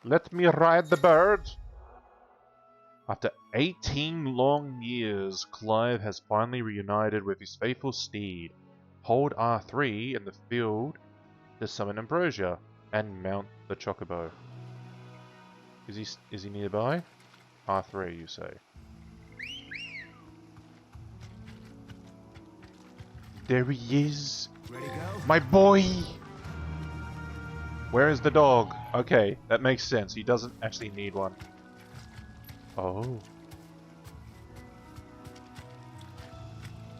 Let me ride the bird! After 18 long years, Clive has finally reunited with his faithful steed. Hold R3 in the field to summon Ambrosia and mount the Chocobo. Is he nearby? R3, you say. There he is! Ready to go? My boy! Where is the dog? Okay, that makes sense. He doesn't actually need one. Oh.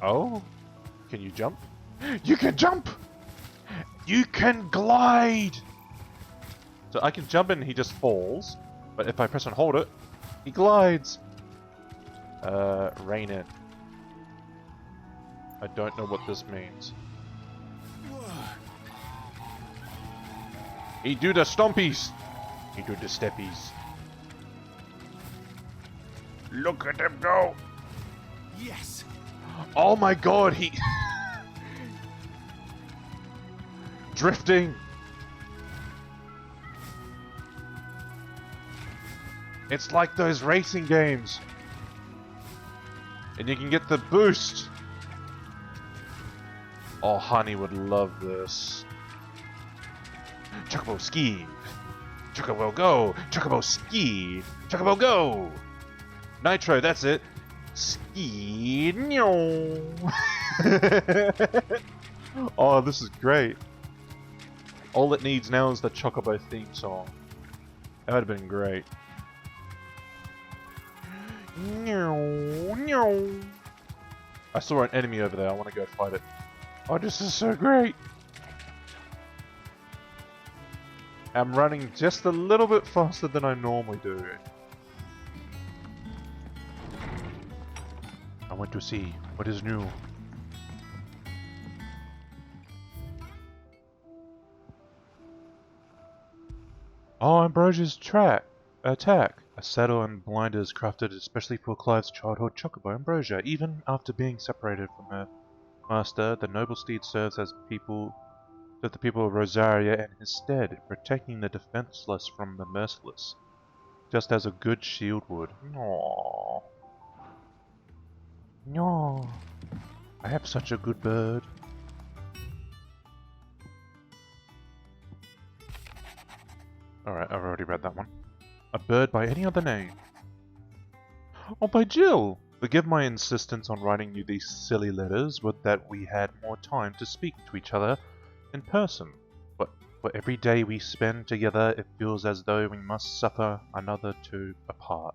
Oh? Can you jump? You can jump! You can glide! So I can jump and he just falls, but if I press and hold it, he glides! Rein in. I don't know what this means. He do the stompies! He do the steppies. Look at him go! Yes! Oh my god, he... Drifting! It's like those racing games. And you can get the boost. Oh, Honey would love this. Chocobo ski! Chocobo go! Chocobo ski! Chocobo go! Nitro, that's it! Ski! Oh, this is great. All it needs now is the Chocobo theme song. That would have been great. I saw an enemy over there, I want to go fight it. Oh, this is so great! I'm running just a little bit faster than I normally do. I want to see what is new. Oh, Ambrosia's attack. A saddle and blinders crafted especially for Clive's childhood Chocobo Ambrosia. Even after being separated from her master, the noble steed serves as the people of Rosaria in his stead, protecting the defenseless from the merciless, just as a good shield would. Aww. No, I have such a good bird. Alright, I've already read that one. A bird by any other name. Oh, by Jill! Forgive my insistence on writing you these silly letters, would that we had more time to speak to each other in person. But for every day we spend together, it feels as though we must suffer another two apart.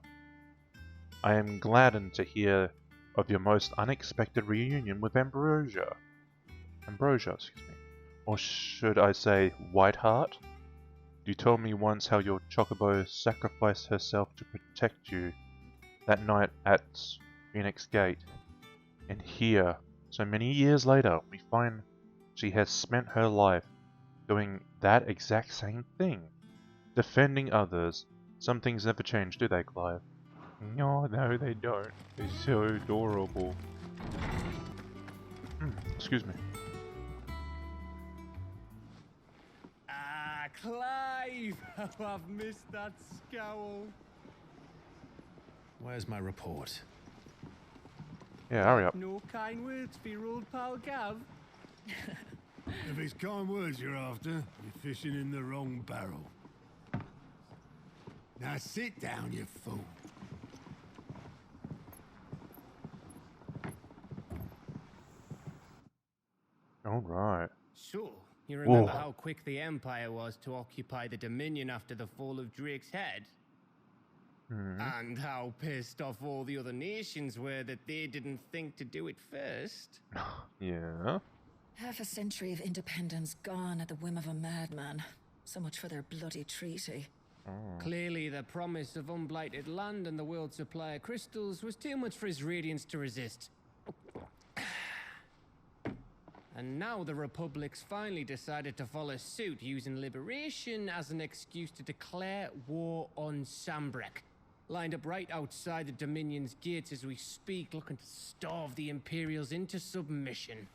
I am gladdened to hear of your most unexpected reunion with Ambrosia. Ambrosia, excuse me. Or should I say, Whiteheart? You told me once how your Chocobo sacrificed herself to protect you that night at Phoenix Gate. And here, so many years later, we find she has spent her life doing that exact same thing. Defending others. Some things never change, do they, Clive? No, they don't. They're so adorable. Excuse me. Ah, Clive! How I've missed that scowl. Where's my report? Yeah, hurry up. No kind words for your old pal Gav. If it's kind words you're after, you're fishing in the wrong barrel. Now sit down, you fool. Alright. So, you remember Whoa. how quick the Empire was to occupy the Dominion after the fall of Drake's Head? And how pissed off all the other nations were that they didn't think to do it first? Yeah. Half a century of independence gone at the whim of a madman. So much for their bloody treaty. Clearly, the promise of unblighted land and the world's supply of crystals was too much for his radiance to resist. And now the Republic's finally decided to follow suit, using liberation as an excuse to declare war on Sambrek. Lined up right outside the Dominion's gates as we speak, looking to starve the Imperials into submission.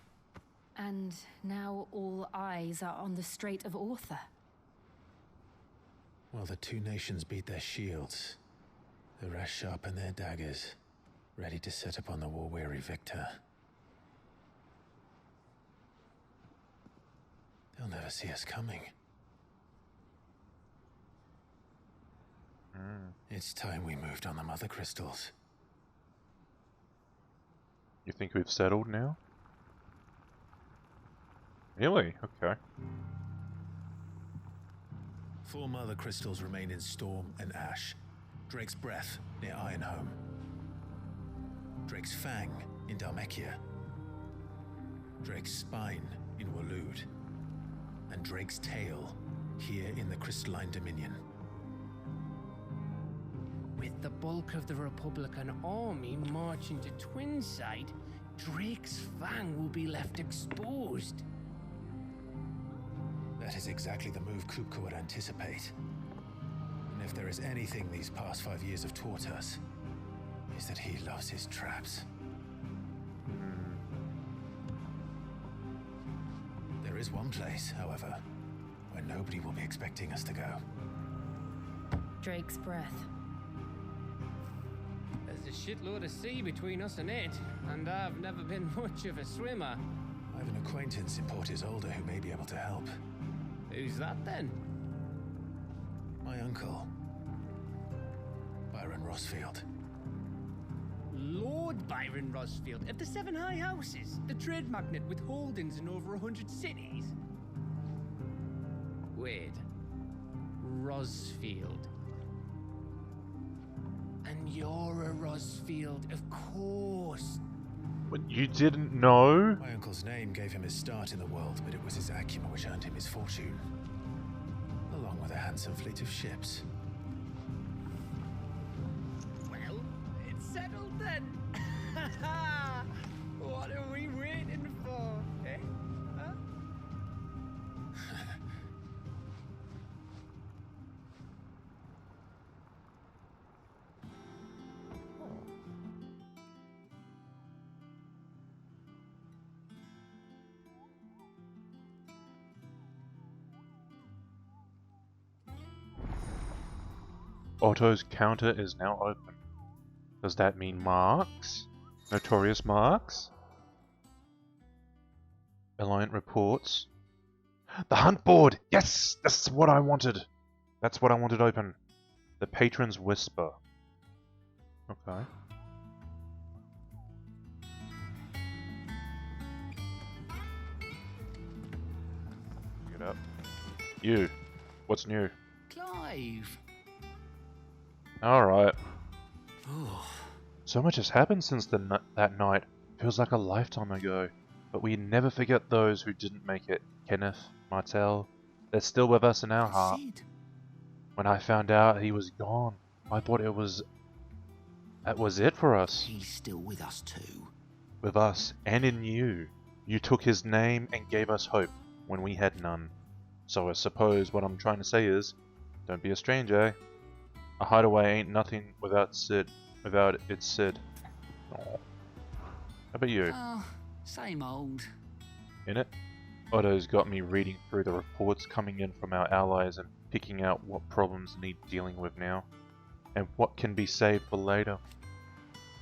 And now all eyes are on the Strait of Author. while the two nations beat their shields, the rest sharpen their daggers, ready to set upon the war-weary victor. They'll never see us coming. It's time we moved on the mother crystals. You think we've settled now? Really? Okay. 4 mother crystals remain in Storm and Ash. Drake's Breath near Ironhome. Drake's Fang in Dhalmekia. Drake's Spine in Waloed. And Drake's Tail here in the Crystalline Dominion. With the bulk of the Republican army marching to Twinside, Drake's Fang will be left exposed. That is exactly the move Chcocobo would anticipate. And if there is anything these past 5 years have taught us, is that he loves his traps. There is one place, however, where nobody will be expecting us to go. Drake's Breath. There's a shitload of sea between us and it, and I've never been much of a swimmer. I have an acquaintance in Port Isolde who may be able to help. Who's that then? My uncle, Byron Rosfield. Lord Byron Rosfield of the 7 High Houses, the trade magnate with holdings in over 100 cities. Wait, Rosfield. And you're a Rosfield, of course. But you didn't know? My uncle's name gave him his start in the world, but it was his acumen which earned him his fortune, along with a handsome fleet of ships. Well, it's settled then. What are we waiting for, eh? Huh? Otto's counter is now open. Does that mean marks? Notorious marks? Alliant reports. The hunt board! Yes! That's what I wanted! That's what I wanted open. The Patron's Whisper. Okay. Get up. You. What's new? Clive. Alright. Oh, So much has happened since that night. Feels like a lifetime ago. But we never forget those who didn't make it. Kenneth, Martel, they're still with us in our heart. Sid. When I found out he was gone, I thought that was it for us. He's still with us too. With us and in you. You took his name and gave us hope when we had none. So I suppose what I'm trying to say is, don't be a stranger. A hideaway ain't nothing without its Sid. Aw. How about you? Oh, same old. In it? Otto's got me reading through the reports coming in from our allies and picking out what problems need dealing with now, and what can be saved for later.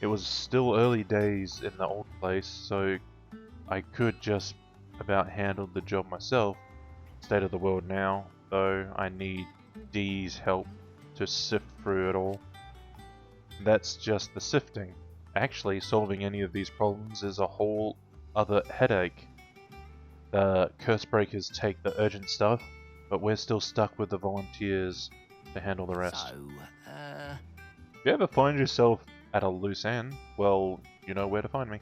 It was still early days in the old place, so I could just about handle the job myself. State of the world now, though, I need Dee's help to sift through it all. That's just the sifting. Actually, solving any of these problems is a whole other headache. The curse breakers take the urgent stuff, but we're still stuck with the volunteers to handle the rest. So, If you ever find yourself at a loose end, well, you know where to find me.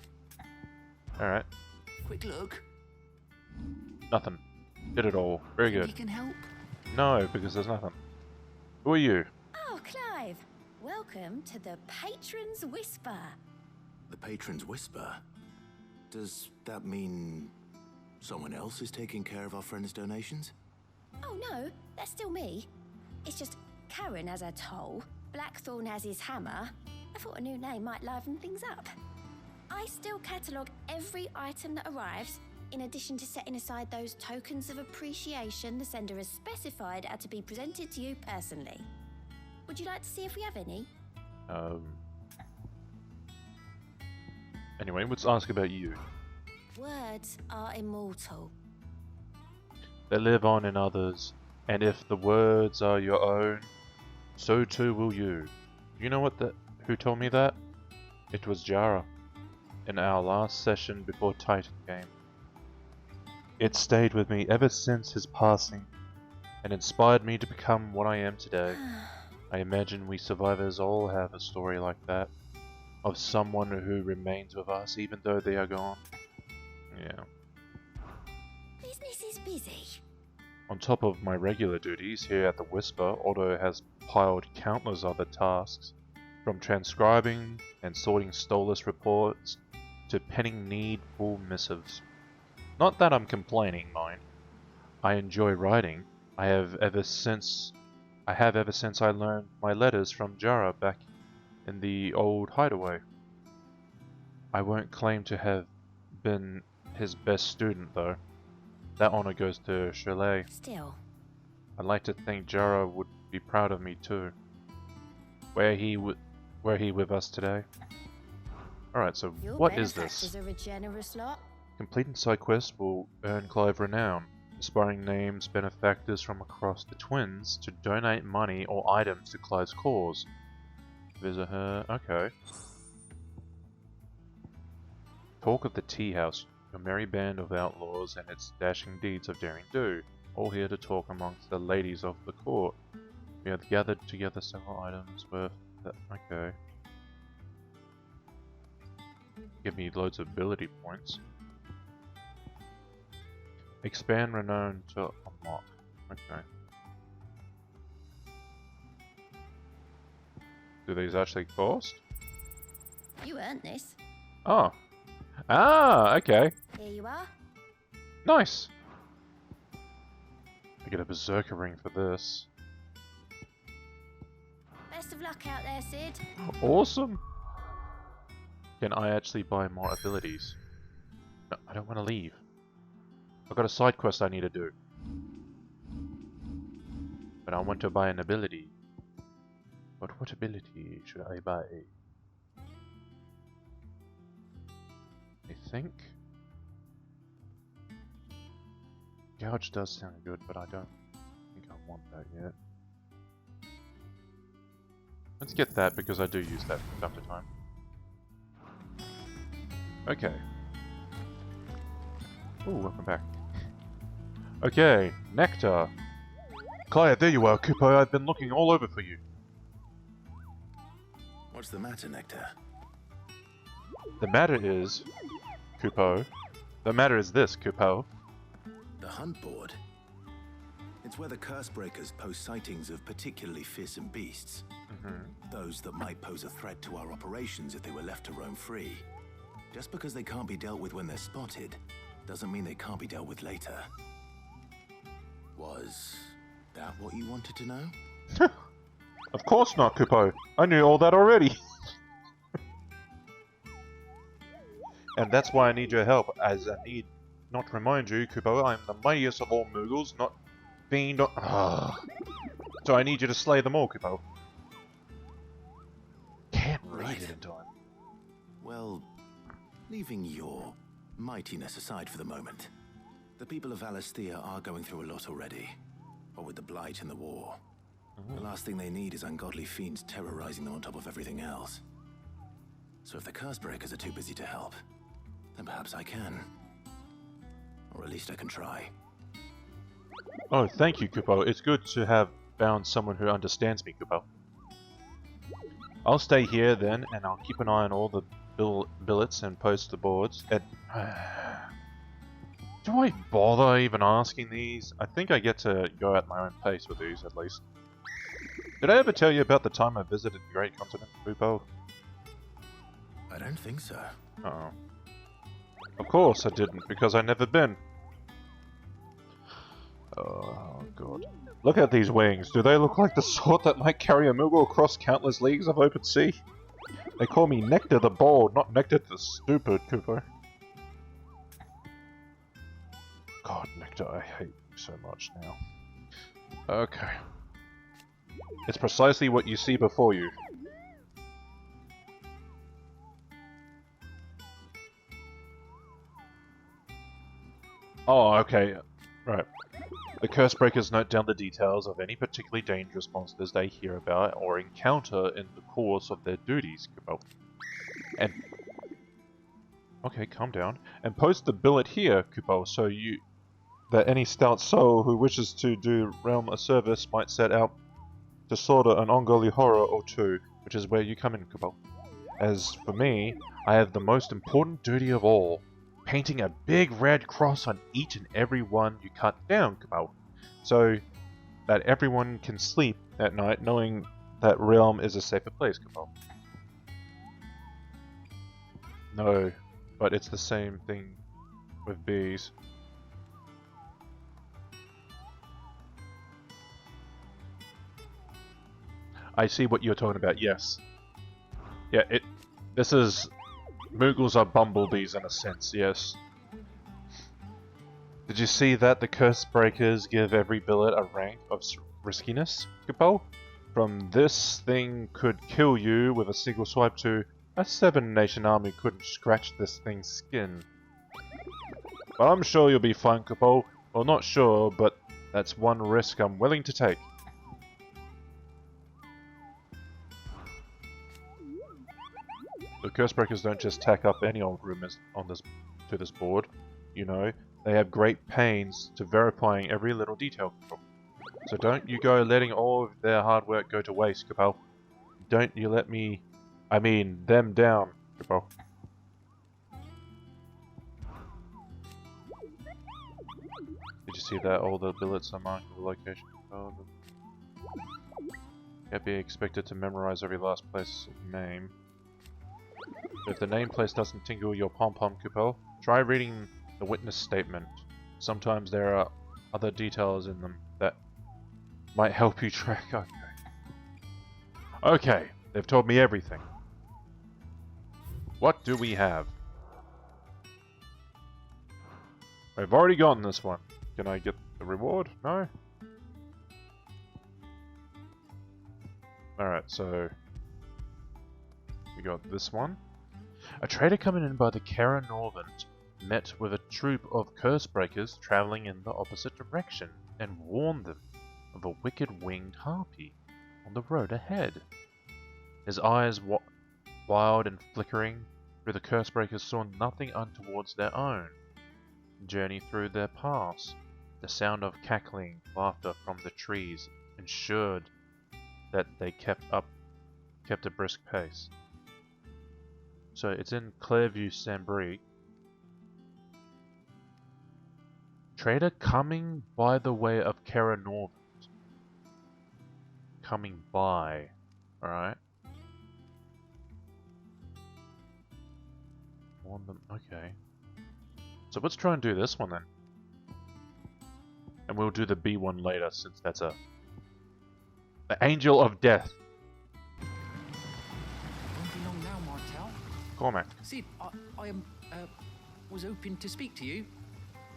Alright. quick look. Nothing. Did it all. Very Think good. you can help? No, because there's nothing. Who are you? Oh, Clive. Welcome to the Patron's Whisper. The Patron's Whisper? Does that mean someone else is taking care of our friends' donations? Oh, no, that's still me. It's just Karen has her toll, Blackthorn has his hammer. I thought a new name might liven things up. I still catalogue every item that arrives, in addition to setting aside those tokens of appreciation the sender has specified are to be presented to you personally. Would you like to see if we have any? Anyway, let's ask about you. Words are immortal. They live on in others, and if the words are your own, so too will you. You know who told me that? It was Jara, in our last session before Titan came. It stayed with me ever since his passing, and inspired me to become what I am today. I imagine we survivors all have a story like that, of someone who remains with us even though they are gone. Yeah. Business is busy. On top of my regular duties here at the Whisper, Otto has piled countless other tasks, from transcribing and sorting Stolas reports to penning needful missives. Not that I'm complaining, mind. I enjoy writing. I have ever since I learned my letters from Jara back in the old hideaway. I won't claim to have been his best student, though. That honor goes to Chalet. Still. I'd like to think Jara would be proud of me too. Were he with us today? Alright, so Your what is this? benefactors are a generous lot. Completing side quests will earn Clive renown, inspiring names benefactors from across the Twins to donate money or items to Clive's cause. Visit her. Okay. Talk of the Tea House, a merry band of outlaws and its dashing deeds of daring do, all here to talk amongst the ladies of the court. We have gathered together several items worth that. Okay. Give me loads of ability points. Expand renown to unlock. Okay. Do these actually cost? You earned this. Oh. Ah, okay. Here you are. Nice. I get a berserker ring for this. Best of luck out there, Sid. Awesome. Can I actually buy more abilities? No, I don't want to leave. I've got a side quest I need to do. But I want to buy an ability. But what ability should I buy? I think Gouge does sound good, but I don't think I want that yet. Let's get that because I do use that from time to time. Okay. Ooh, welcome back. Okay, Nectar. Clive, there you are, Kupo. I've been looking all over for you. What's the matter, Nectar? The matter is, Kupo. The matter is this, Kupo. The hunt board? It's where the curse breakers post sightings of particularly fearsome beasts. Those that might pose a threat to our operations if they were left to roam free. Just because they can't be dealt with when they're spotted, doesn't mean they can't be dealt with later. Was that what you wanted to know? Of course not, Kupo. I knew all that already. And that's why I need your help, as I need not to remind you, Kupo, I am the mightiest of all Moogles, not fiend or... So I need you to slay them all, Kupo. Can't read it in time. Well, leaving your mightiness aside for the moment, the people of Alastia are going through a lot already. What with the Blight and the war. The last thing they need is ungodly fiends terrorizing them on top of everything else. So if the curse breakers are too busy to help, then perhaps I can. Or at least I can try. Oh, thank you, Kupo. It's good to have found someone who understands me, Kupo. I'll stay here then, and I'll keep an eye on all the billets and post the boards. And do I bother even asking these? I think I get to go at my own pace with these, at least. Did I ever tell you about the time I visited the Great Continent, Kupo? I don't think so. Uh-oh. Of course I didn't, because I've never been. Oh, God. Look at these wings. Do they look like the sort that might carry a Moogle across countless leagues of open sea? They call me Nectar the Bold, not Nectar the Stupid, Cooper. God, Nectar, I hate you so much now. Okay. It's precisely what you see before you. Oh, okay. Right. The Cursebreakers note down the details of any particularly dangerous monsters they hear about or encounter in the course of their duties. And okay, calm down. And post the billet here, Kupo, so that any stout soul who wishes to do Realm a service might set out to slaughter an Ongoli horror or two, which is where you come in, Kupo. As for me, I have the most important duty of all, painting a big red cross on each and every one you cut down, Kupo, so that everyone can sleep at night knowing that Realm is a safer place, Kupo. No, but it's the same thing with bees. I see what you're talking about, yes. Yeah, this is... Moogles are bumblebees in a sense, yes. Did you see that the Cursebreakers give every billet a rank of riskiness, Kupo? From this thing could kill you with a single swipe to a 7-nation army couldn't scratch this thing's skin. But I'm sure you'll be fine, Chocobo. Well, not sure, but that's one risk I'm willing to take. The Cursebreakers don't just tack up any old rumors on to this board. You know, they have great pains to verifying every little detail. So don't you go letting all of their hard work go to waste, Chocobo. Don't you let them down, Chocobo. Did you see that? All the billets are marked with the location. Oh, can't be expected to memorize every last place name. If the name place doesn't tingle your pom-pom, Chocobo, try reading the witness statement. Sometimes there are other details in them that might help you track. Okay, they've told me everything. What do we have? I've already gotten this one. Can I get the reward? No? Alright, so... we got this one. A trader coming in by the Kara Norvent met with a troop of Cursebreakers travelling in the opposite direction and warned them of a wicked winged harpy on the road ahead. His eyes wild and flickering, for the Cursebreakers saw nothing untowards their own journey through their pass. The sound of cackling laughter from the trees ensured that they kept a brisk pace. So it's in Clairview, Sambrique. Trader coming by the way of Kara Norvent. Coming by. Alright. Warn them. Okay. So let's try and do this one then. And we'll do the B one later since that's the Angel of Death. Won't be long now, Martel. Cormac. Sid, I was hoping to speak to you.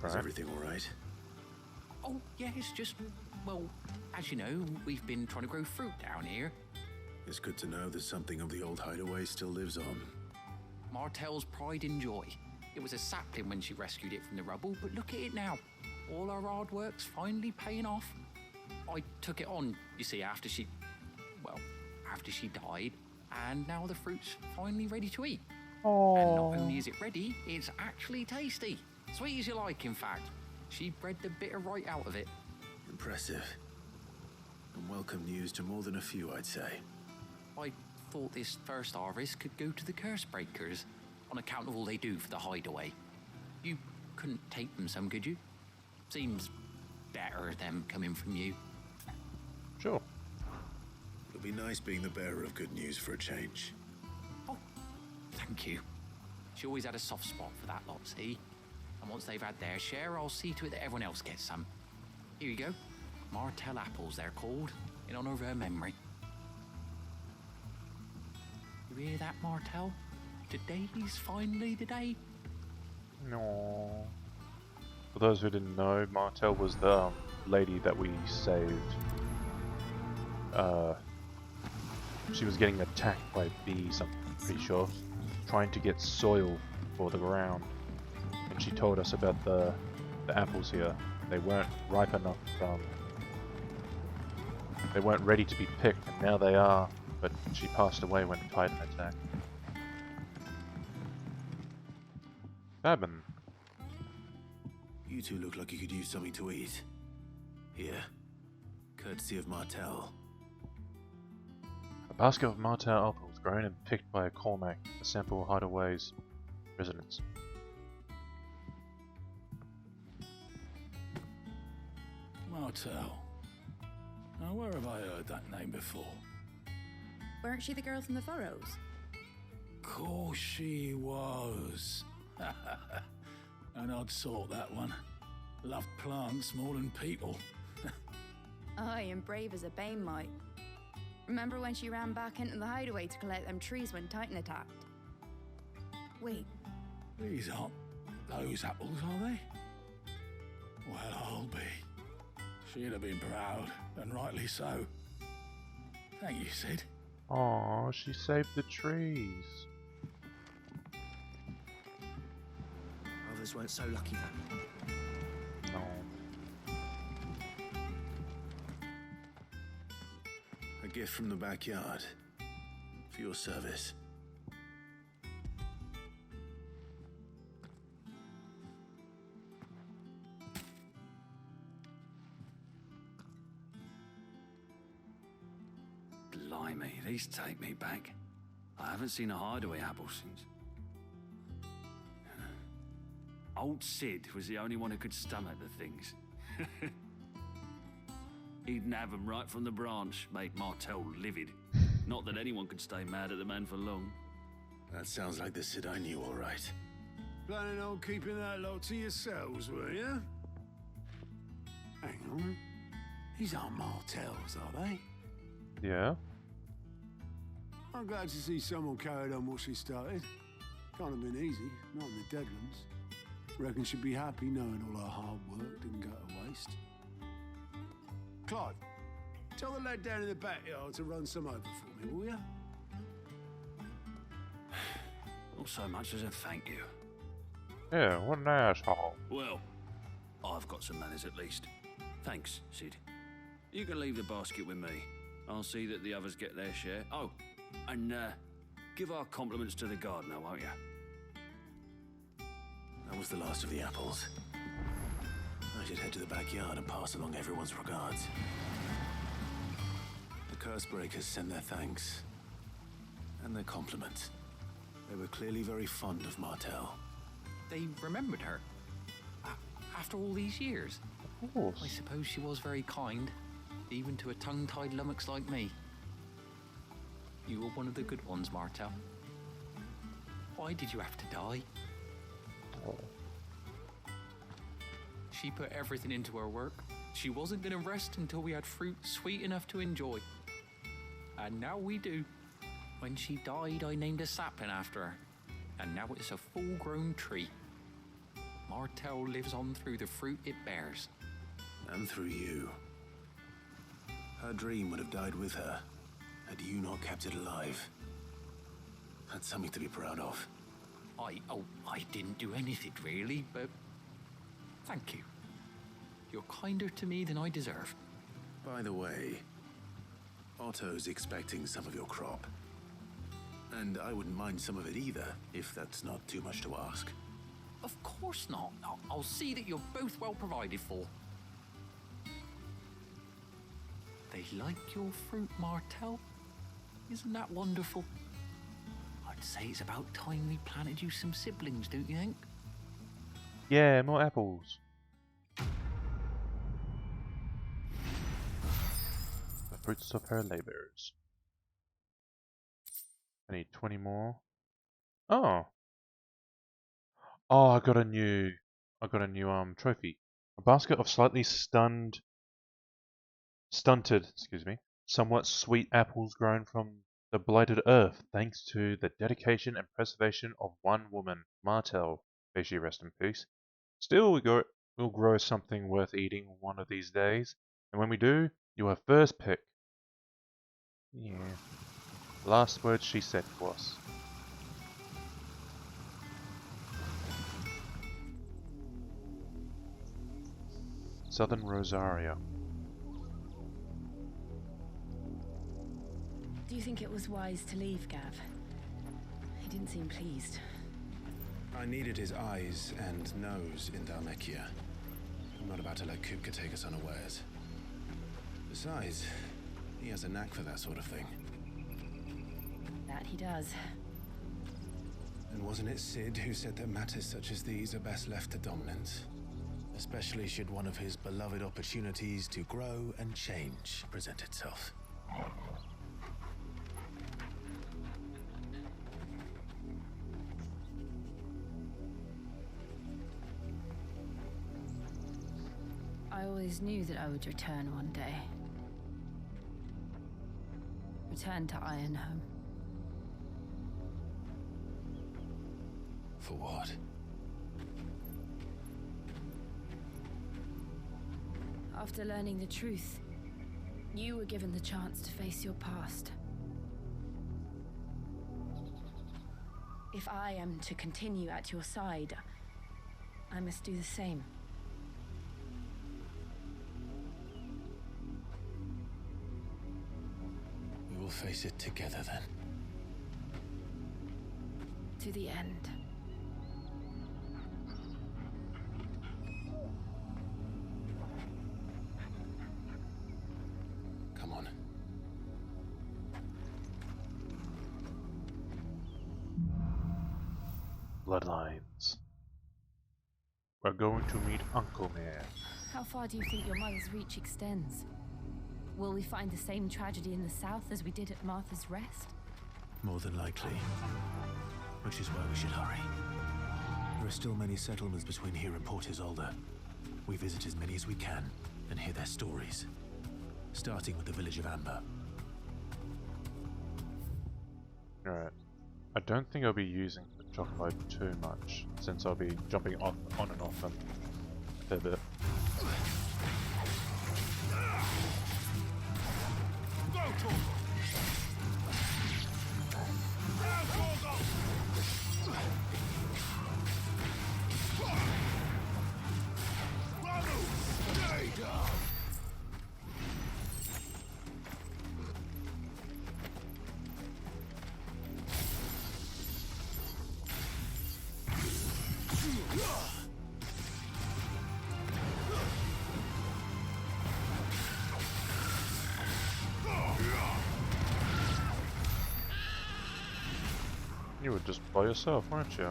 Is everything all right? Oh, yeah, it's just, well, as you know, we've been trying to grow fruit down here. It's good to know that something of the old hideaway still lives on. Martel's pride and joy. It was a sapling when she rescued it from the rubble, but look at it now. All our hard work's finally paying off. I took it on, you see, after she died, and now the fruit's finally ready to eat. Aww. And not only is it ready, it's actually tasty. Sweet as you like, in fact. She bred the bitter right out of it. Impressive. And welcome news to more than a few, I'd say. I thought this first harvest could go to the Cursebreakers, on account of all they do for the hideaway. You couldn't take them some, could you? Seems better them coming from you. Sure. It'll be nice being the bearer of good news for a change. Oh, thank you. She always had a soft spot for that lot, see? And once they've had their share, I'll see to it that everyone else gets some. Here you go. Martel apples, they're called, in honor of her memory. You hear that, Martel? Today's finally the day. No. For those who didn't know, Martel was the lady that we saved. She was getting attacked by bees, I'm pretty sure, trying to get soil for the ground. And she told us about the apples here. They weren't ripe enough, they weren't ready to be picked, and now they are, but she passed away when Titan attacked. Babin. You two look like you could use something to eat. Here, courtesy of Martel. A basket of Martel apples grown and picked by a Cormac, a sample of Hideaway's residents. Martel. Now, where have I heard that name before? Weren't she the girl from the Furrows? Course she was. An odd sort, that one. Loved plants more than people. Aye, and brave as a bane might. Remember when she ran back into the hideaway to collect them trees when Titan attacked? Wait, These aren't those apples, are they? Well, I'll be. She'd have been proud, and rightly so. Thank you, Sid. Aww, she saved the trees. Others weren't so lucky then. No. A gift from the backyard. For your service. Blimey, these take me back. I haven't seen a hideaway apple since. Old Sid was the only one who could stomach the things. He'd nab them right from the branch, make Martel livid. Not that anyone could stay mad at the man for long. That sounds like the Sid I knew, all right. Planning on keeping that lot to yourselves, were you? Hang on. These aren't Martels, are they? Yeah? I'm glad to see someone carried on what she started. Can't have been easy, not in the Deadlands. Reckon she'd be happy knowing all her hard work didn't go to waste. Clive, tell the lad down in the backyard to run some over for me, will you? Not so much as a thank you. Yeah, what an asshole. Well, I've got some manners at least. Thanks, Sid. You can leave the basket with me. I'll see that the others get their share. Oh, and give our compliments to the gardener, won't you? That was the last of the apples. I should head to the backyard and pass along everyone's regards. The curse breakers send their thanks. And their compliments. They were clearly very fond of Martel. They remembered her. After all these years. Of course. I suppose she was very kind, even to a tongue-tied lummox like me. You were one of the good ones, Martel. Why did you have to die? Oh. She put everything into her work. She wasn't going to rest until we had fruit sweet enough to enjoy. And now we do. When she died, I named a sapling after her. And now it's a full-grown tree. Martel lives on through the fruit it bears. And through you. Her dream would have died with her, had you not kept it alive. That's something to be proud of. I didn't do anything really, but thank you. You're kinder to me than I deserve. By the way, Otto's expecting some of your crop. And I wouldn't mind some of it either, if that's not too much to ask. Of course not. I'll see that you're both well provided for. They like your fruit, Martel. Isn't that wonderful? I'd say it's about time we planted you some siblings, don't you think? Yeah, more apples. The fruits of her labors. I need 20 more. Oh. Oh, I got a new trophy. A basket of slightly stunted, excuse me, somewhat sweet apples grown from the blighted earth, thanks to the dedication and preservation of one woman, Martel. May she rest in peace. Still, We'll grow something worth eating one of these days, and when we do, you'll have first pick. Yeah. Last words she said to us. Southern Rosario. Do you think it was wise to leave, Gav? He didn't seem pleased. I needed his eyes and nose in Dhalmekia. I'm not about to let Kupka take us unawares. Besides, he has a knack for that sort of thing. That he does. And wasn't it Sid who said that matters such as these are best left to dominance? Especially should one of his beloved opportunities to grow and change present itself. I always knew that I would return one day. Return to Ironhome. For what? After learning the truth, you were given the chance to face your past. If I am to continue at your side, I must do the same. We will face it together then. To the end. Come on. Bloodlines. We're going to meet Uncle Man. How far do you think your mother's reach extends? Will we find the same tragedy in the south as we did at Martha's Rest? More than likely. Which is why we should hurry. There are still many settlements between here and Port Isolde. We visit as many as we can and hear their stories. Starting with the village of Amber. Alright. I don't think I'll be using the Chocobo too much, since I'll be jumping on and off them a fair bit. You were just by yourself, weren't you?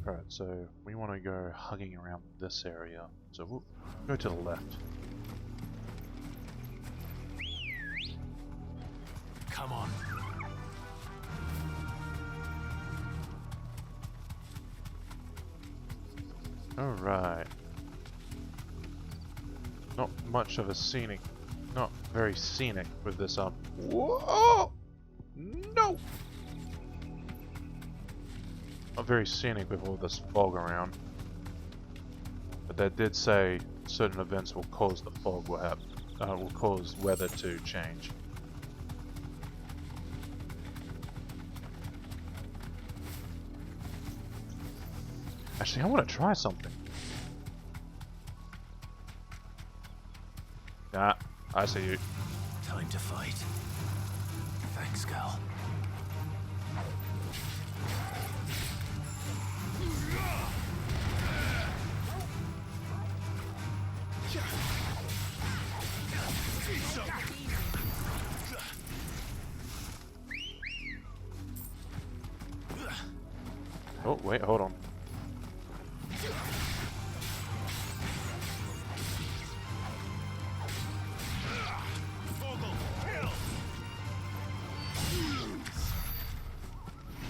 Alright, so we want to go hugging around this area. So we'll go to the left. Come on. Alright. Not much of a scenic. Not very scenic with this Whoa! No! Not very scenic with all this fog around. But that did say certain events will cause the fog will cause weather to change. Actually, I want to try something. Nah, I see you. Time to fight. Thanks, girl. Oh, wait, hold on.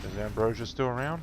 Is Ambrosia still around?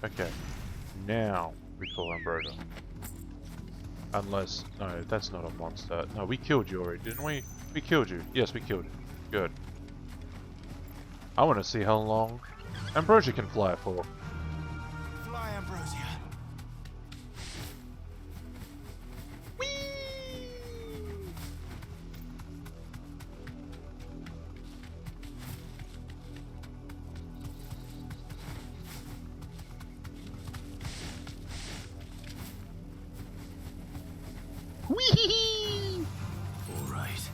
Okay. Now we call Ambrosia. Unless... No, that's not a monster. No, we killed you already, didn't we? We killed you. Yes, we killed you. Good. I want to see how long Ambrosia can fly for. Fly, Ambrosia. Whee! All right.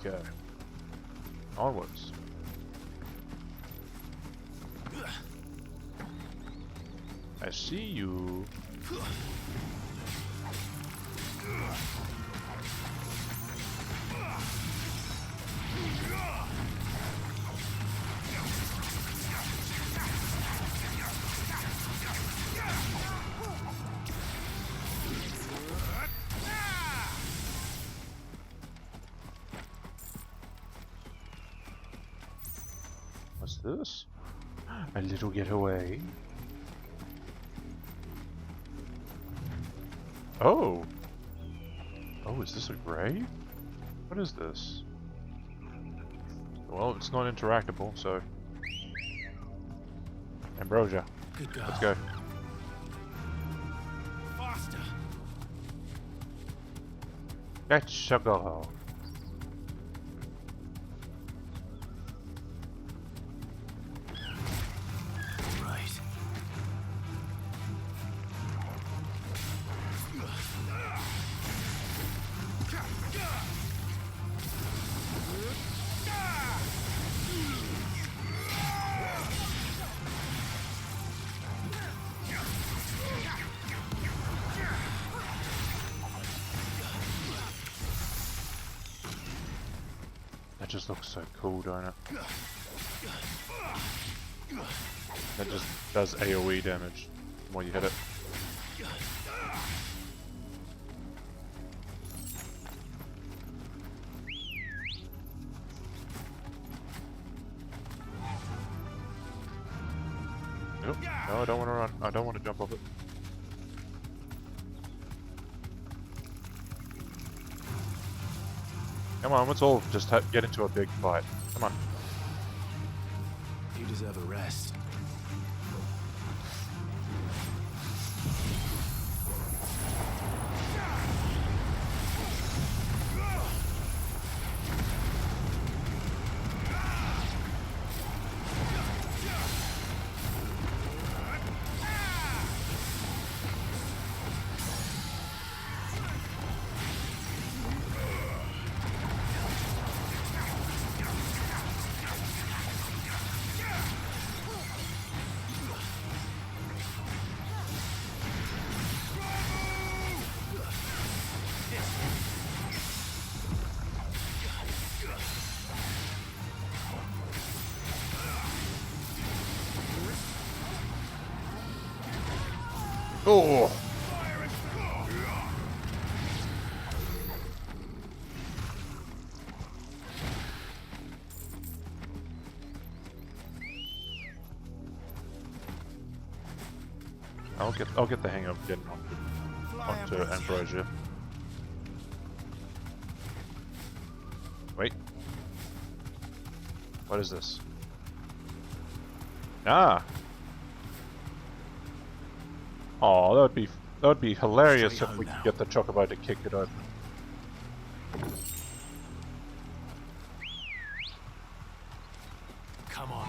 Okay. Onwards. I see you. What's this? A little getaway. Oh! Oh, is this a grave? What is this? Well, it's not interactable, so... Ambrosia. Good girl. Let's go. Faster. Chcocobo. That just looks so cool, don't it? That just does AoE damage when you hit it. Nope. No, I don't want to run. I don't want to jump off it. Come on, let's all just get into a big fight. Come on. You deserve a rest. Oh! I'll get the hang of getting onto Ambrosia. Wait. What is this? Ah! Oh, that would be hilarious Straight if we home could now. get the Chocobo to kick it open. Come on.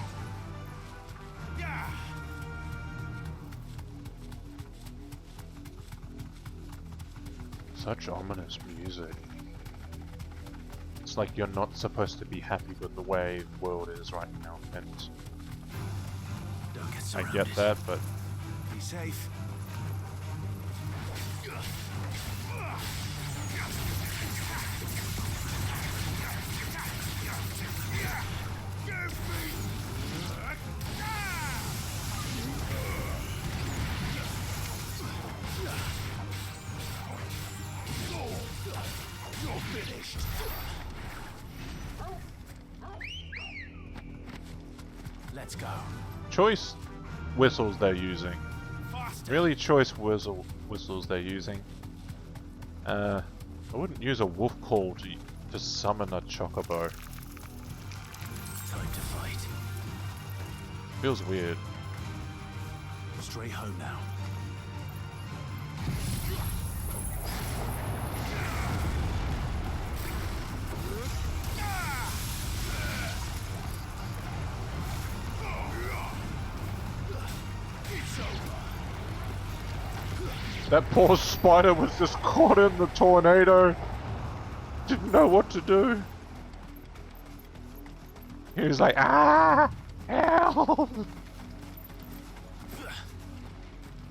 Such ominous music. It's like you're not supposed to be happy with the way the world is right now, and Don't get I surrounded. get that, but Be safe. Let's go. choice whistles they're using. Really choice whistles they're using. I wouldn't use a wolf call to summon a Chocobo. Time to fight. Feels weird. Straight home now. That poor spider was just caught in the tornado. Didn't know what to do. He was like, ah, help! And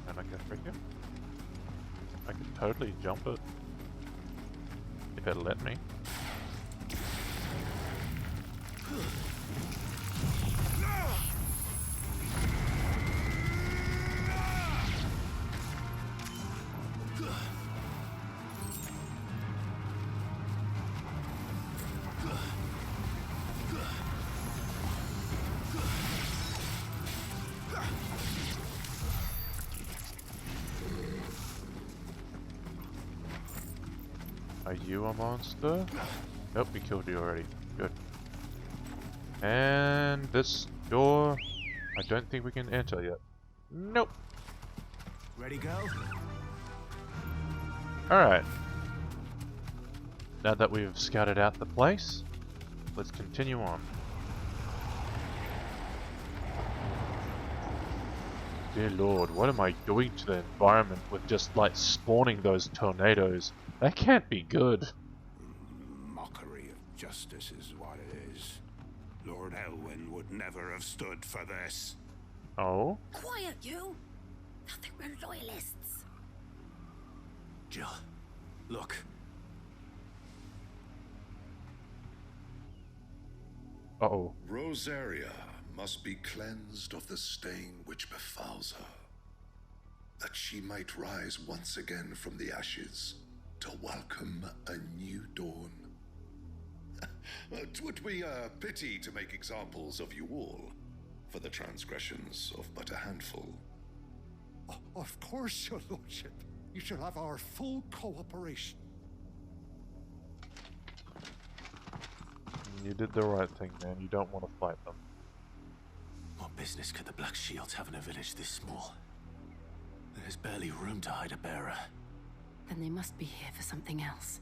I can freaking. I could totally jump it. If it let me. Are you a monster? Nope, we killed you already. Good. And this door, I don't think we can enter yet. Nope. Ready, go? Alright. Now that we've scouted out the place, let's continue on. Dear Lord, what am I doing to the environment with just like spawning those tornadoes? That can't be good. Mockery of justice is what it is. Lord Elwyn would never have stood for this. Oh? Quiet, you! I think we're loyalists. Jill, look. Uh-oh. Rosaria must be cleansed of the stain which befouls her, that she might rise once again from the ashes to welcome a new dawn. 'Twould be a pity to make examples of you all, for the transgressions of but a handful. Of course, your lordship. You shall have our full cooperation. You did the right thing, man. You don't want to fight them. What business could the Black Shields have in a village this small? There's barely room to hide a bearer. Then they must be here for something else.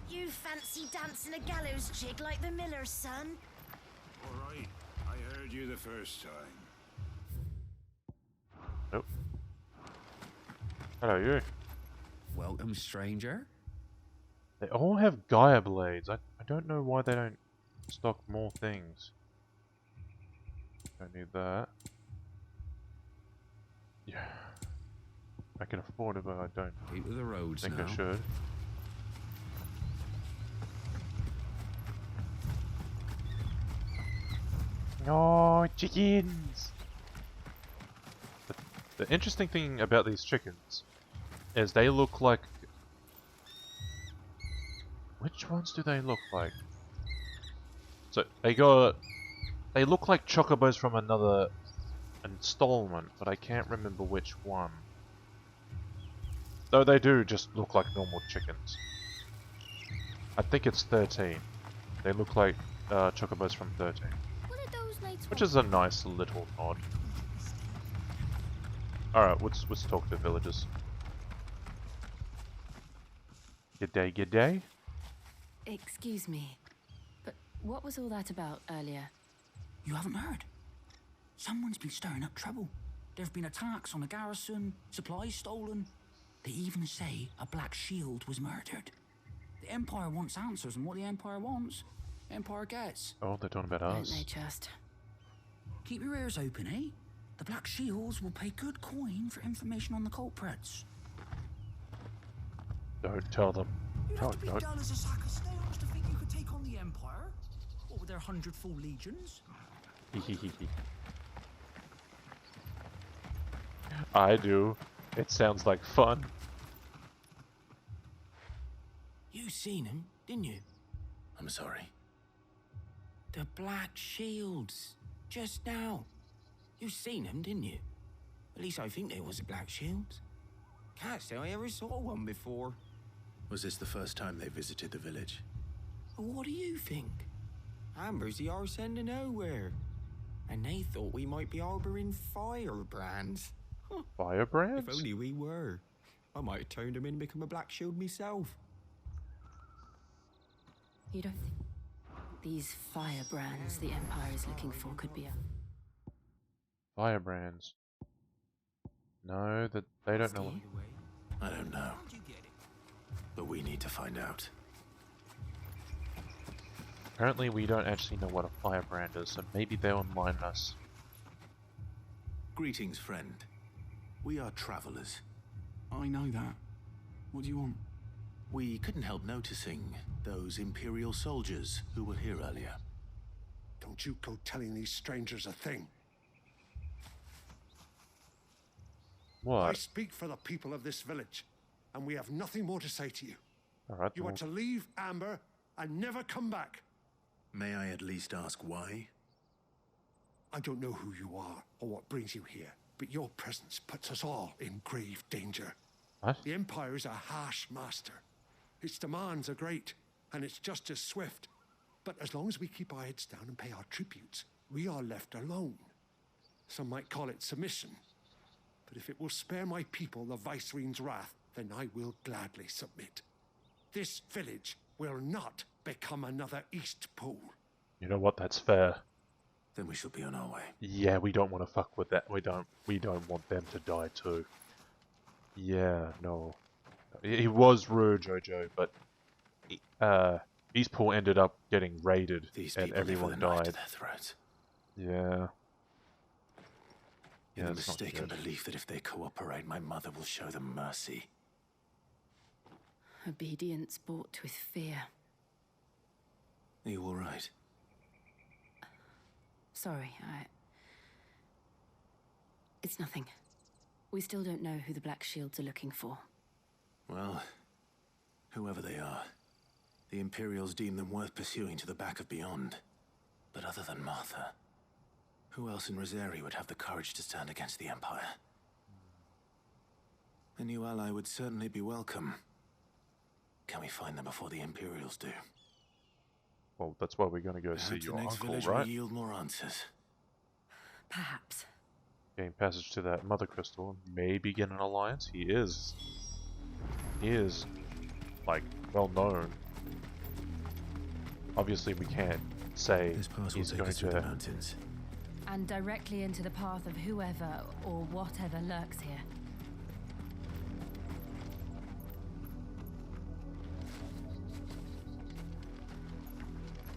You fancy dancing a gallows jig like the miller's son? All right. I heard you the first time. Nope. Hello, you. Welcome, stranger. They all have Gaia blades. I don't know why they don't stock more things. Don't need that. Yeah. I can afford it, but I don't Keep to the roads think now. I should. Oh, chickens! The interesting thing about these chickens is they look like... Which ones do they look like? So, they look like Chocobos from another installment, but I can't remember which one. Though they do just look like normal chickens. I think it's 13. They look like Chocobos from 13. Which is a nice little nod. Alright, let's talk to the villagers. G'day, g'day. Excuse me, but what was all that about earlier? You haven't heard? Someone's been stirring up trouble. There have been attacks on the garrison, supplies stolen. They even say a Black Shield was murdered. The Empire wants answers, and what the Empire wants, the Empire gets. Oh, they're talking about us. Don't they just? Keep your ears open, eh? The Black Shields will pay good coin for information on the culprits. Don't tell them. You'd Oh, have to be dull as a sack of snails to think you could take on the Empire. What with their 100 full legions? I do. It sounds like fun. You seen him, didn't you? I'm sorry. The Black Shields. Just now. You seen them, didn't you? At least I think they was the Black Shields. Can't say I ever saw one before. Was this the first time they visited the village? What do you think? Amber's the arse end of nowhere. And they thought we might be harboring firebrands. Firebrands? If only we were. I might have turned them in and become a Black Shield myself. You don't think these firebrands the Empire is looking for could be a... Firebrands. No, that they don't know. I don't know. But we need to find out. Apparently we don't actually know what a firebrand is, so maybe they'll enlighten us. Greetings, friend. We are travelers. I know that. What do you want? We couldn't help noticing those Imperial soldiers who were here earlier. Don't you go telling these strangers a thing. What? I speak for the people of this village, and we have nothing more to say to you. Alright, You are to leave Amber and never come back. May I at least ask why? I don't know who you are or what brings you here, but your presence puts us all in grave danger. What? The Empire is a harsh master. Its demands are great, and its justice swift. But as long as we keep our heads down and pay our tributes, we are left alone. Some might call it submission. But if it will spare my people the Viceroy's wrath, then I will gladly submit. This village will not become another East Pool. You know what? That's fair. Then we shall be on our way. Yeah, we don't want to fuck with that. We don't want them to die too. Yeah, no. He was rude, Jojo, but East Pool ended up getting raided and everyone died. Yeah. In the mistaken belief that if they cooperate, my mother will show them mercy. Obedience bought with fear. Are you all right? Sorry, It's nothing. We still don't know who the Black Shields are looking for. Well, whoever they are, the Imperials deem them worth pursuing to the back of beyond. But other than Martha, who else in Rosari would have the courage to stand against the Empire? A new ally would certainly be welcome. Can we find them before the Imperials do? Well, that's why we're going to go see your uncle, right? Will yield more answers. Perhaps. Gain passage to that Mother Crystal. Maybe get an alliance. He is, like, well known. Obviously, we can't say he's going to. The mountains. And directly into the path of whoever or whatever lurks here.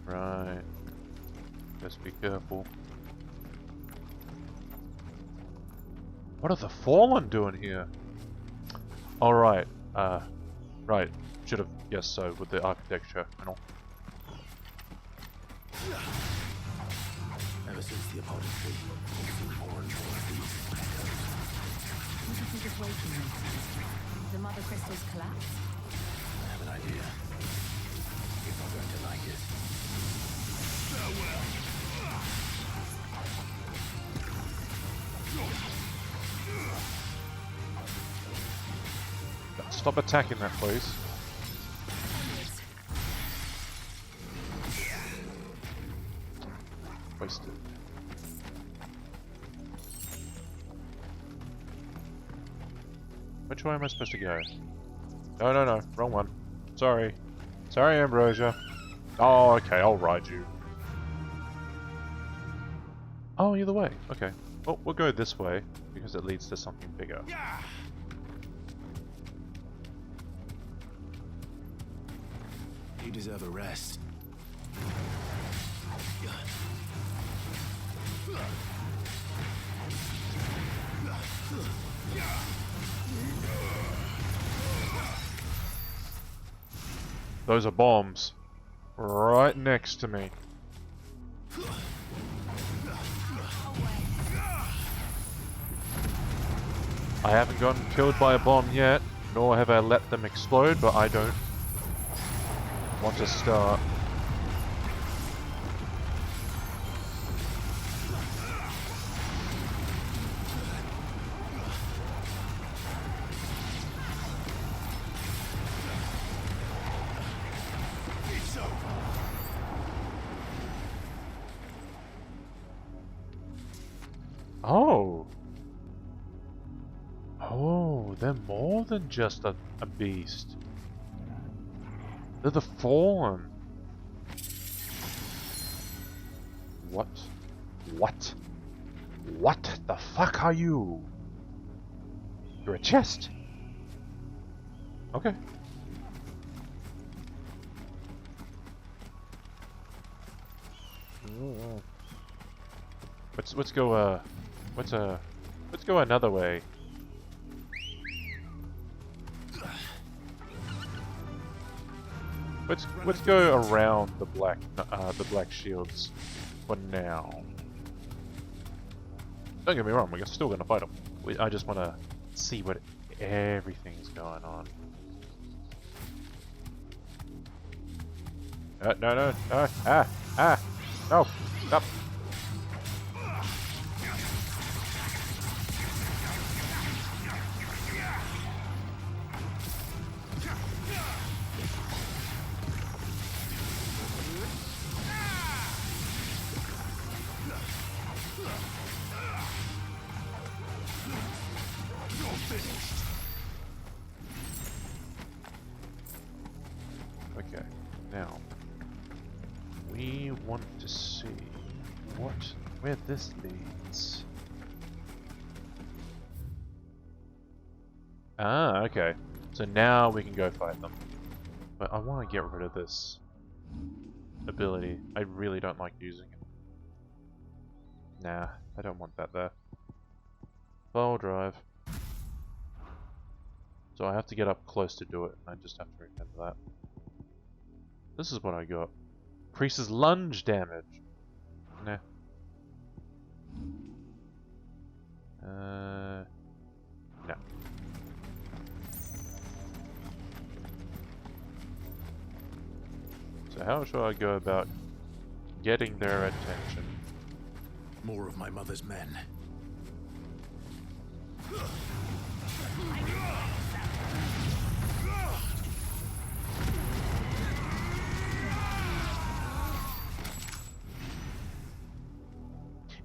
Right. Just be careful. What are the Fallen doing here? Alright. Right. Should have guessed so with the architecture and all. Ever since the Apollo tree, we've seen more and more of these echoes. What do you think is waking them? The Mother Crystal's collapse? I have an idea. If I'm going to like it. Farewell. Stop attacking that, please. toasted. Which way am I supposed to go? No, no, no. Wrong one. Sorry. Sorry, Ambrosia. Oh, okay. I'll ride you. Oh, either way. Okay. Well, we'll go this way, because it leads to something bigger. You deserve a rest. Those are bombs. Right next to me. I haven't gotten killed by a bomb yet, nor have I let them explode, but I don't want to start. Oh! Oh, they're more than just a beast. They're the Fallen. What? What? What the fuck are you? You're a chest? Okay. Let's go let's go another way. Let's go around the black shields for now. Don't get me wrong, we're still gonna fight them. I just want to see what everything's going on. No, no, no, no, no, stop. Okay, now we want to see where this leads. Ah, okay. So now we can go fight them. But I want to get rid of this ability. I really don't like using it. Nah, I don't want that there. File drive. So I have to get up close to do it, and I just have to remember that. This is what I got. Increases lunge damage. Nah. No. So how should I go about getting their attention? More of my mother's men.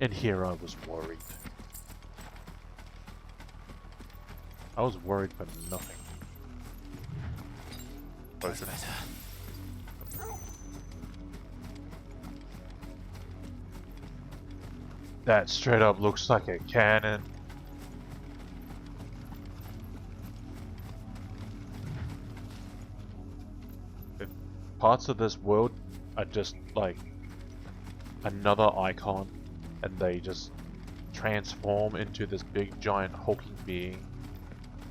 And here I was worried. I was worried for nothing. That's better. That straight up looks like a cannon. If parts of this world are just like another icon, and they just transform into this big giant hulking being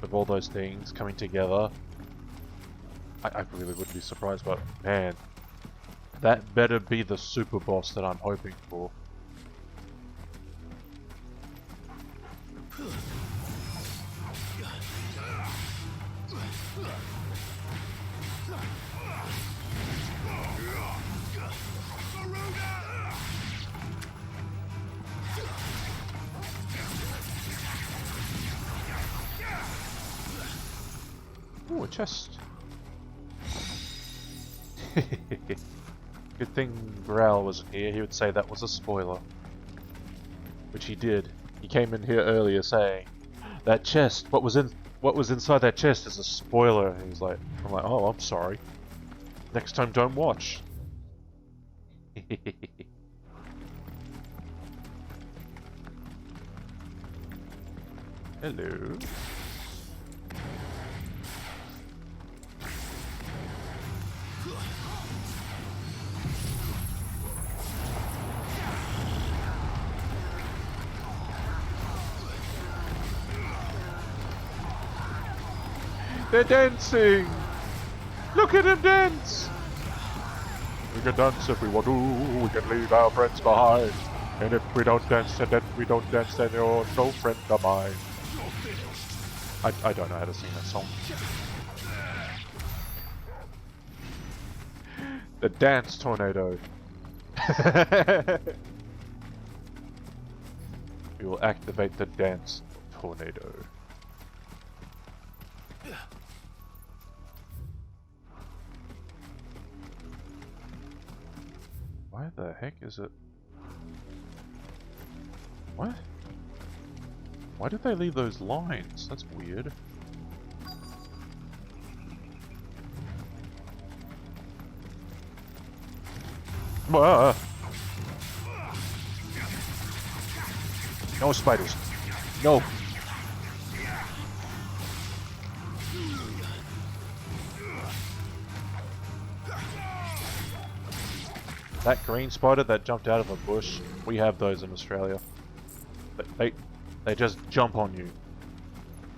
with all those things coming together, I really wouldn't be surprised, but man, that better be the super boss that I'm hoping for. Ooh, a chest. Good thing Growl wasn't here, he would say that was a spoiler. Which he did. He came in here earlier saying, that chest, what was inside that chest is a spoiler. And he's like, I'm like, oh, I'm sorry. Next time don't watch. Hello. They're dancing! Look at them dance! We can dance if we want to, we can leave our friends behind. And if we don't dance, then we don't dance, then you're no friend of mine. I don't know how to sing that song. The dance tornado. We will activate the dance tornado. Why the heck is it? What? Why did they leave those lines? That's weird. Ah. No spiders. No. That green spider that jumped out of a bush, we have those in Australia. They just jump on you.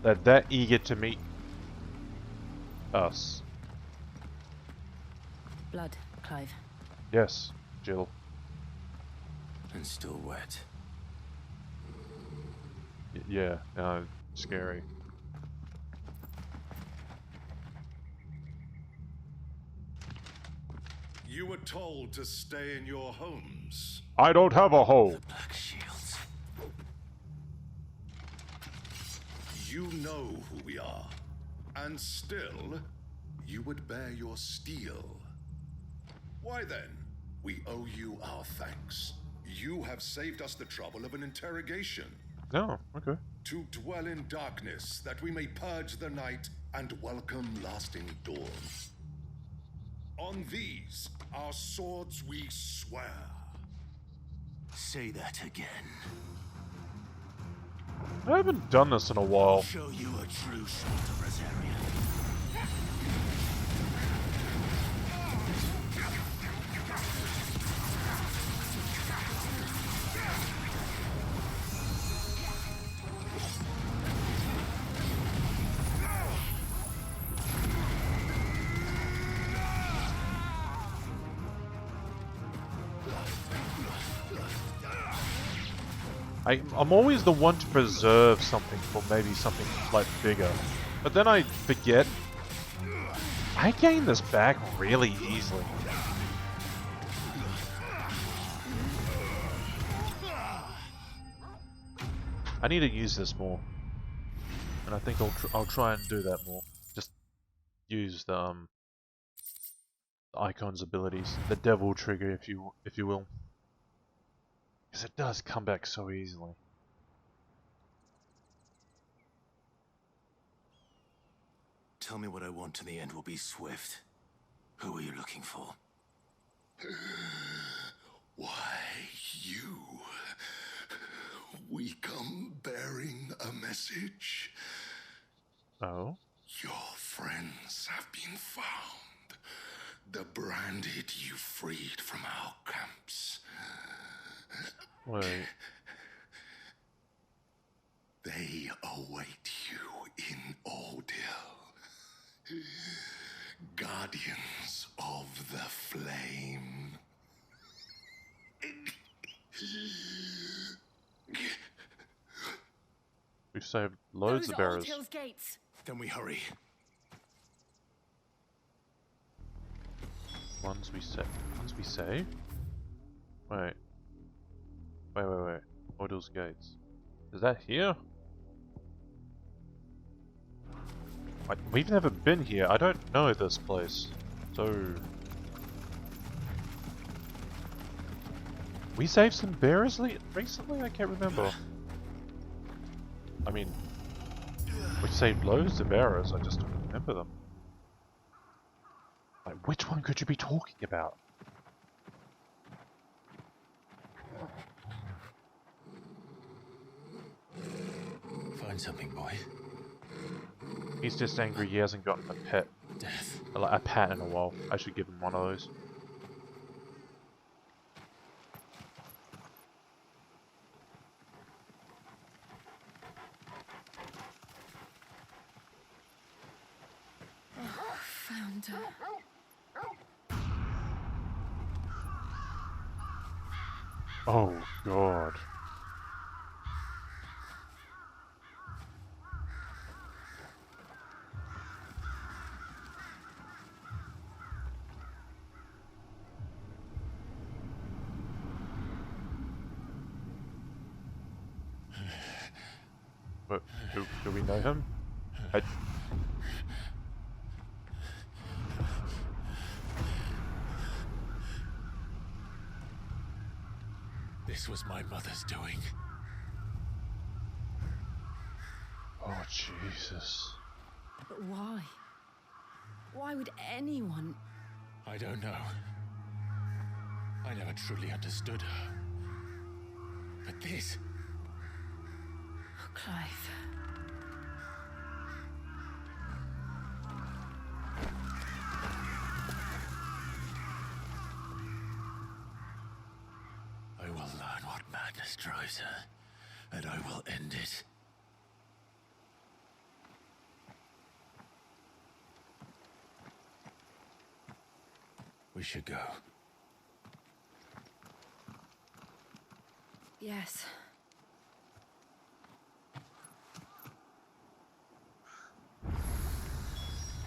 They're that eager to meet us. Blood, Clive. Yes, Jill. And still wet. Yeah, scary. You were told to stay in your homes. I don't have a home. Black shields. You know who we are. And still, you would bear your steel. Why then? We owe you our thanks. You have saved us the trouble of an interrogation. Oh, okay. To dwell in darkness, that we may purge the night and welcome lasting dawn. On these, our swords we swear. Say that again. I haven't done this in a while. Show you a true sword of Rosaria. I'm always the one to preserve something for maybe something like bigger. But then I forget. I gain this back really easily. I need to use this more. And I think I'll try and do that more. Just use the icon's abilities. The devil trigger if you will. Because it does come back so easily. Tell me what I want and the end will be swift. Who are you looking for? Why, you. We come bearing a message. Oh? Your friends have been found. The branded you freed from our camps. Wait. They await you in Ordil. Guardians of the Flame. We've saved loads of bearers. Gates. Then we hurry. Ones we save? Wait. Wait. Ordil's Gates. Is that here? We've never been here. I don't know this place. So... We saved some bearers recently? I can't remember. I mean, we saved loads of bearers, I just don't remember them. Like, which one could you be talking about? Find something, boy. He's just angry he hasn't gotten a pet. Death. Like a pat in a while. I should give him one of those. Found her. Oh god. But do we know him? This was my mother's doing. Oh Jesus. But why? Why would anyone? I don't know. I never truly understood her. But this... Oh, Clive. I will learn what madness drives her, and I will end it. We should go. Yes.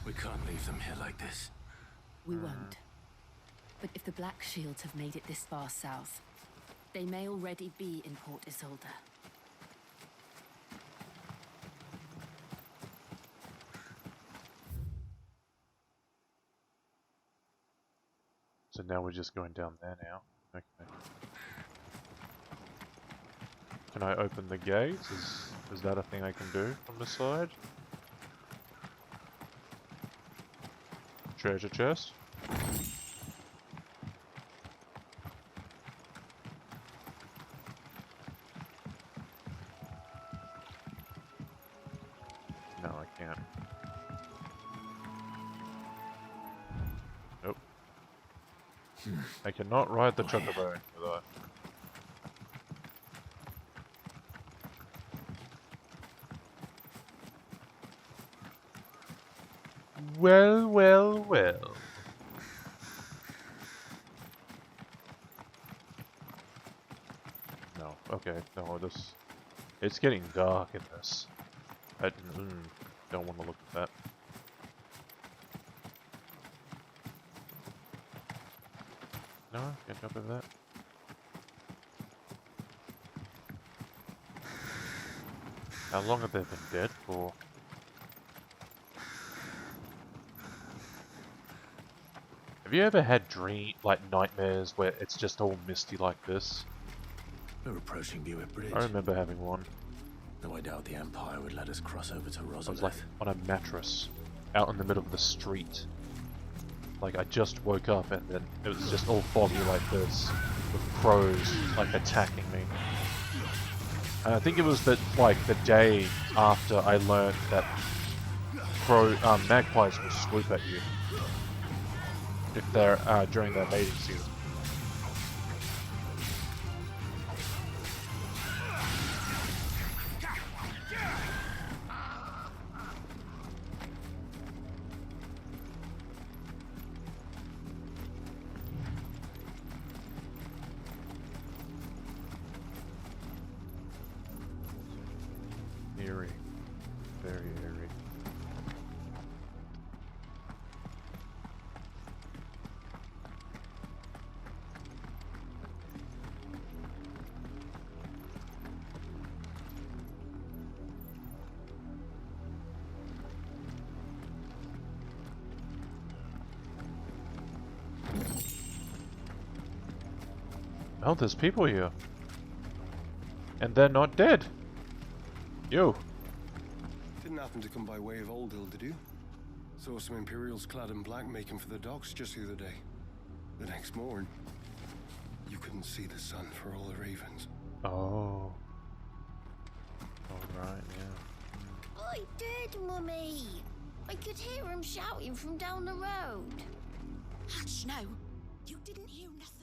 We can't leave them here like this. We won't. But if the Black Shields have made it this far south, they may already be in Port Isolde. So now we're just going down there now. Okay. Can I open the gates? Is that a thing I can do from the side? Treasure chest? No, I can't. Nope. I cannot ride the Chocobo, though. Well, well, well. No, okay, no, this... It's getting dark in this. I don't want to look at that. No, can't jump over that. How long have they been dead for? Have you ever had nightmares where it's just all misty like this? We're approaching Buick Bridge. I remember having one. Though I doubt the Empire would let us cross over to I was Rosalith. like on a mattress, out in the middle of the street. Like I just woke up and then it was just all foggy like this, with crows like attacking me. And I think it was the day after I learned that magpies will swoop at you if they're during their mating season. Eerie. Very eerie. hell, there's people here. And they're not dead. Yo. Didn't happen to come by way of Old Hill, did you? Saw some Imperials clad in black making for the docks just the other day. The next morn, you couldn't see the sun for all the ravens. Oh. Alright, yeah. I did, Mummy. I could hear him shouting from down the road. Hush, no. You didn't hear nothing.